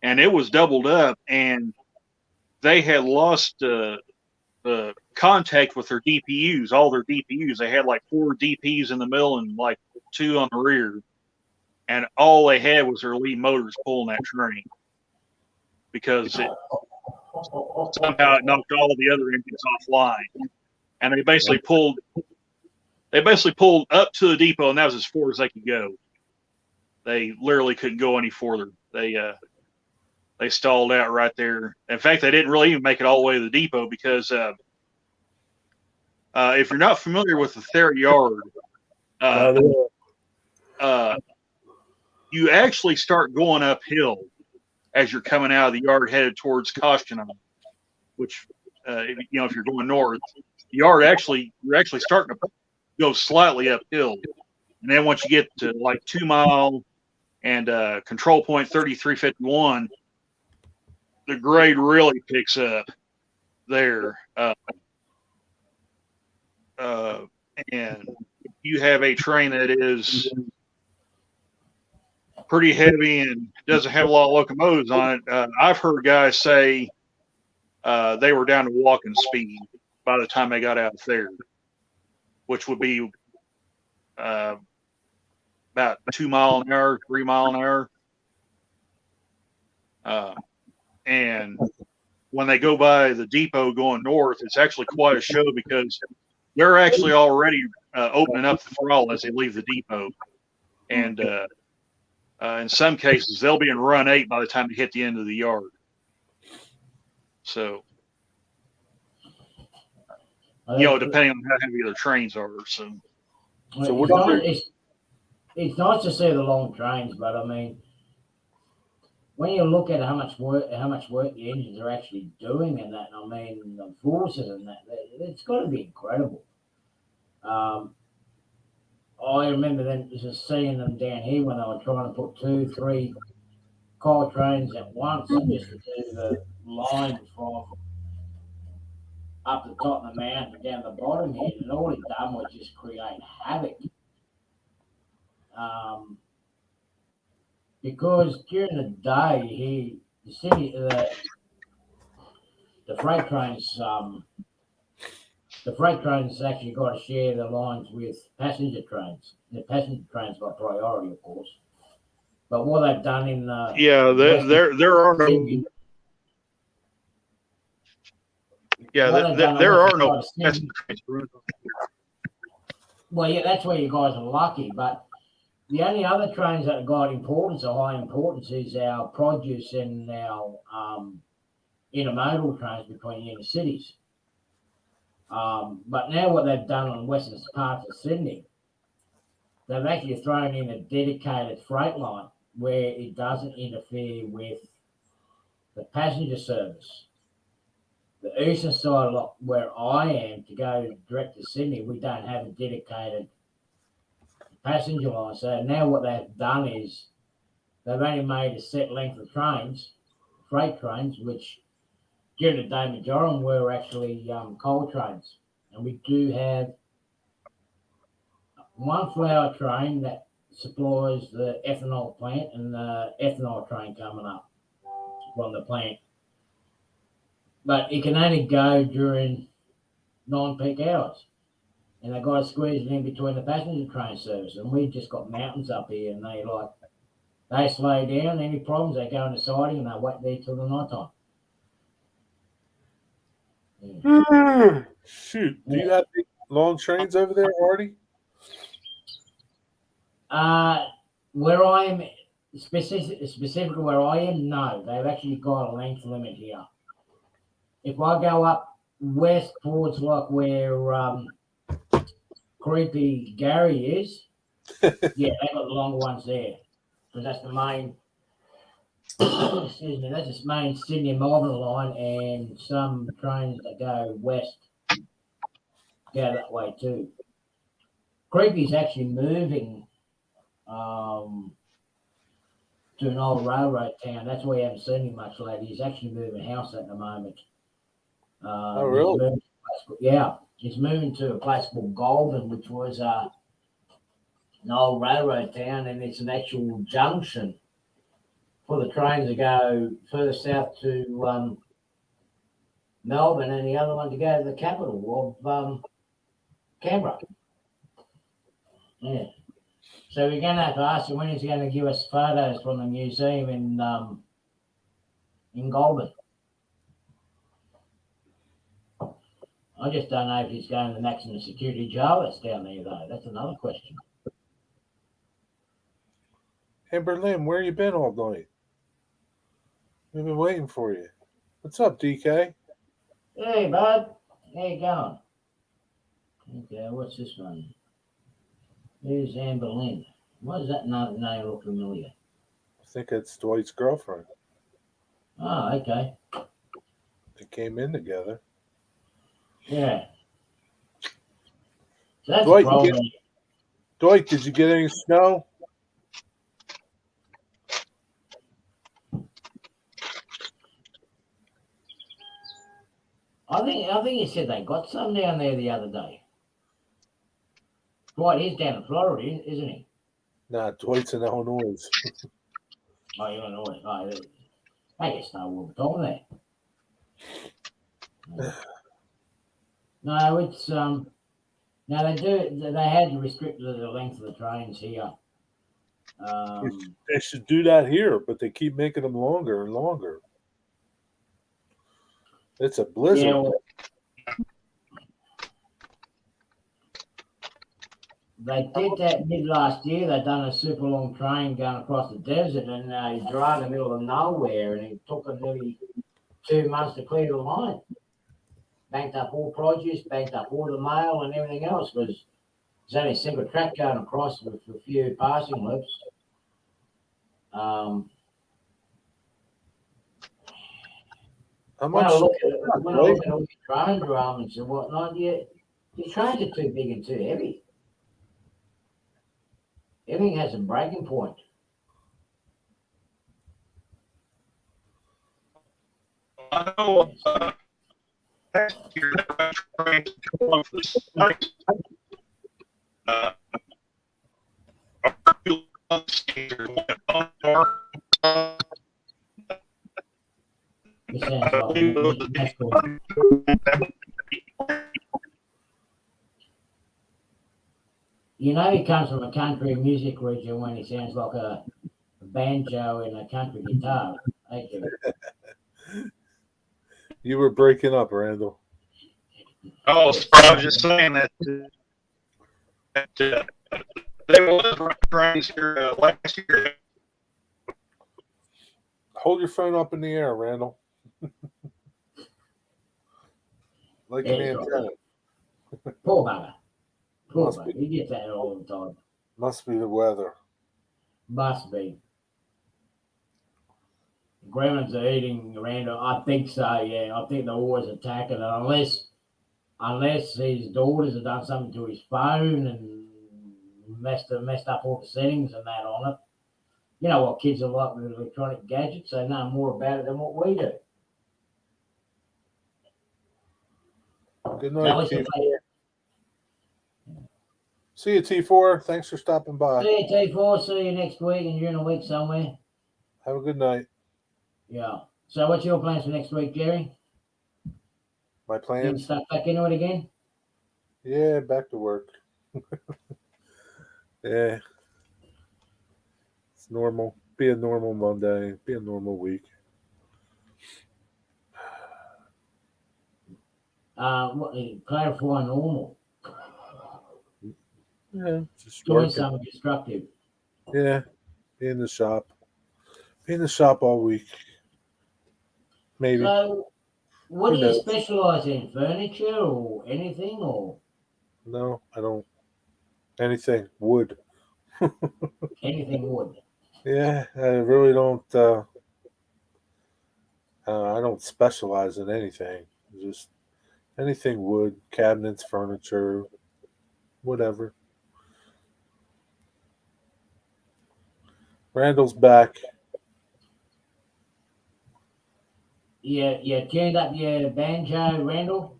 and it was doubled up, and they had lost contact with their DPUs, all their DPUs. They had like 4 DPs in the middle and like 2 on the rear, and all they had was their lead motors pulling that train because somehow it knocked all the other engines offline, and they basically pulled up to the depot, and that was as far as they could go. They literally couldn't go any further. They stalled out right there. In fact, they didn't really even make it all the way to the depot because if you're not familiar with the Thayer yard, you actually start going uphill as you're coming out of the yard headed towards Koshkonong, which if you're going north, the yard you're actually starting to go slightly uphill, and then once you get to like 2 Mile and control point 3351, the grade really picks up there. And you have a train that is pretty heavy and doesn't have a lot of locomotives on it. I've heard guys say they were down to walking speed by the time they got out there, which would be about 2 mile an hour, 3 mile an hour. And when they go by the depot going north, it's actually quite a show because they're actually already opening up the throttle as they leave the depot. And in some cases, they'll be in run 8 by the time they hit the end of the yard. So, depending on how heavy their trains are. So it's nice to see the long trains, but I mean, when you look at how much work the engines are actually doing and that, I mean, the forces and that, it's got to be incredible. I remember them just seeing them down here when they were trying to put 2, 3 coal trains at once, and just to do the line from up the top of the mountain down the bottom here, and all it done was just create havoc. Because during the day here, the city, the freight trains actually got to share the lines with passenger trains. The passenger trains got priority, of course. But what they've done in there are no there are no passenger trains. Well, yeah, that's where you guys are lucky. But the only other trains that have got importance or high importance is our produce and our intermodal trains between the inner cities. But now what they've done on western parts of Sydney, they've actually thrown in a dedicated freight line where it doesn't interfere with the passenger service. The eastern side, where I am, to go direct to Sydney, we don't have a dedicated passenger line. So now what they've done is they've only made a set length of trains, freight trains, which during the day majority of them were actually coal trains. And we do have one flour train that supplies the ethanol plant and the ethanol train coming up from the plant. But it can only go during non-peak hours. And they've got to squeeze it in between the passenger train service. And we've just got mountains up here, and they slow down. Any problems, they go in the siding and they wait there till the night time. Yeah. Shoot. Do you have big, long trains over there, Arty? Where I am, specifically where I am, no. They've actually got a length limit here. If I go up west towards like where Creepy Gary is, yeah, they've got the longer ones there. Because that's the main, excuse me, that's the main Sydney Melbourne line, and some trains that go west go that way too. Creepy's actually moving to an old railroad town. That's why you haven't seen him much lately. He's actually moving house at the moment. Oh, really? He's moving to a place called Golden, which was an old railroad town, and it's an actual junction for the trains to go further south to Melbourne, and the other one to go to the capital of Canberra. Yeah. So we're going to have to ask him when he's going to give us photos from the museum in Goulburn. I just don't know if he's going to the maximum security jail that's down there, though. That's another question. Hey, Berlin, where you been all night? We've been waiting for you. What's up, DK? Hey, bud. How you going? Okay, what's this one? Here's Anne Boleyn. Why does that name look familiar? I think it's Dwight's girlfriend. Oh, okay. They came in together. Yeah. So that's Dwight, the problem. Dwight, did you get any snow? I think he said they got some down there the other day. Dwight, he's down in Florida, isn't he? Nah, Dwight's in Illinois. Oh, Illinois. Oh, I guess no one told me that. No, it's no, they had to restrict the length of the trains here. They should do that here, but they keep making them longer and longer. It's a blizzard. Yeah, well, they did that mid last year. They done a super long train going across the desert, and they drive in the middle of nowhere, and it took them nearly 2 months to clear the line. Banked up all produce, banked up all the mail, and everything else. Because there's only a single track going across with a few passing loops. How When much? I look at all the train dramas and whatnot, your trains are too big and too heavy. Everything has a breaking point. I know. Last year, It sounds like that's cool. You know, he comes from a country music region when he sounds like a banjo and a country guitar. Thank you. You were breaking up, Randall. Oh, I was just saying that there was trains here last year. Hold your phone up in the air, Randall. Like an antenna. Poor bugger. Poor bugger. He gets that all the time. Must be the weather. Must be. Gremlins are eating Randall. I think so, yeah. I think they're always attacking it unless his daughters have done something to his phone and messed up all the settings and that on it. You know what kids are like with electronic gadgets. They know more about it than what we do. Good night, T4. See you, T4. Thanks for stopping by. See you, T4. See you next week, and you're in a week somewhere. Have a good night. Yeah. So what's your plans for next week, Jerry? My plans? Getting stuck back into it again? Yeah, back to work. Yeah. It's normal. Be a normal Monday. Be a normal week. Clarify normal. Yeah, just doing working. something destructive. Yeah, be in the shop. Be in the shop all week. Maybe. So, what do you specialize in? Furniture or anything? Or no, I don't. Anything wood. Anything wood. Yeah, I really don't. I don't specialize in anything. Just anything wood, cabinets, furniture, whatever. Randall's back. You tuned up your banjo, Randall?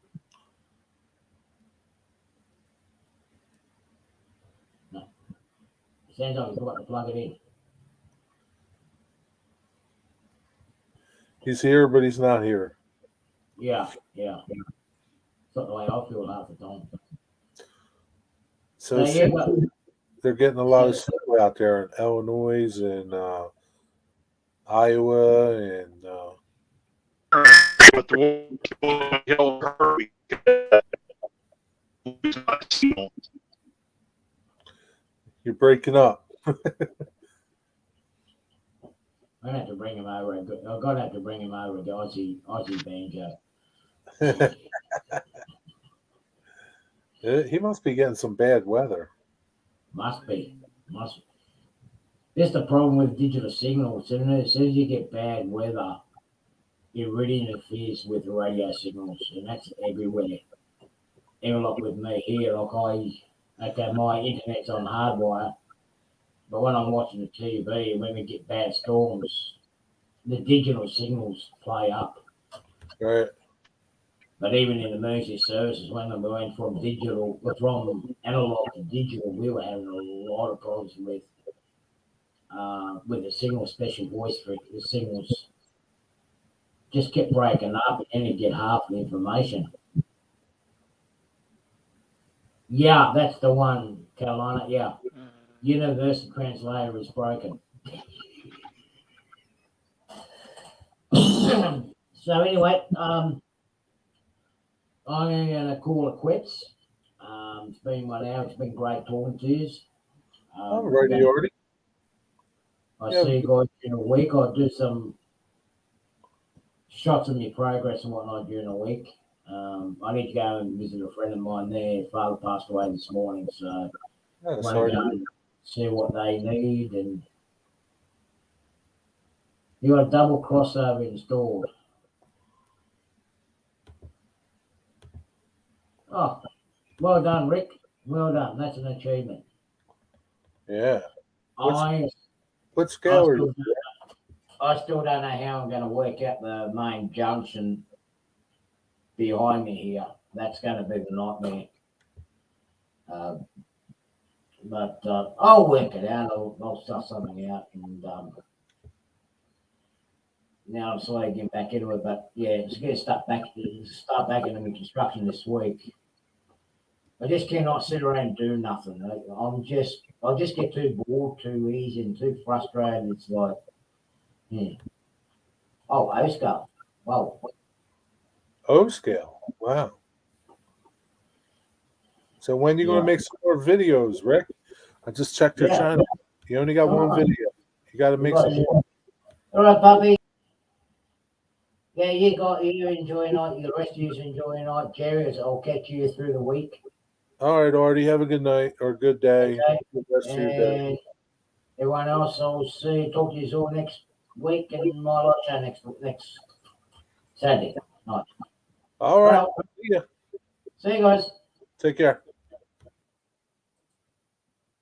No. Sounds like he's got to plug it in. He's here, but he's not here. Yeah. It's not the way I feel half the time. So yeah, they're getting a lot of snow out there in Illinois and Iowa and But the hill hurry. you're breaking up. I'm gonna have to bring him over. I'm gonna have to bring him over to Aussie banjo. He must be getting some bad weather. Must be. That's the problem with digital signals. As soon as you get bad weather, it really interferes with radio signals, and that's everywhere. Even like with me here, my internet's on hardwire, but when I'm watching the TV, when we get bad storms, the digital signals play up. Right. But even in emergency services, when we went from analog to digital, we were having a lot of problems with the signals, especially voice the signals just kept breaking up, and then you get half the information. Yeah, that's the one, Carolina. Yeah. Universal translator is broken. So anyway, I'm going to call it quits. It's been 1 hour. It's been great talking to you. I'm ready already. See you guys in a week. I'll do some shots of my progress and whatnot during the week. I need to go and visit a friend of mine there. Father passed away this morning, so I want to go and see what they need. And you got a double crossover installed. Oh, well done, Rick. Well done. That's an achievement. Yeah. What I scale are you? I still don't know how I'm going to work out the main junction behind me here. That's going to be the nightmare. But I'll work it out. I'll start something out. And now I'm slowly getting back into it. But yeah, it's going to start back into my construction this week. I just cannot sit around and do nothing. I'll just get too bored too easy and too frustrated. It's like, oh, O-scale. Wow. O-scale. Wow. So when are you going to make some more videos, Rick? I just checked your channel. You only got one video. You got to make some more. All right, puppy. Yeah, you enjoy a night. The rest of you enjoy a night, Jerry. I'll catch you through the week. All right, Arty. Have a good night or good day. Okay. Good rest of your day. Everyone else, I'll talk to you all next week, and my live show next Saturday night. All right. See ya. See you guys. Take care.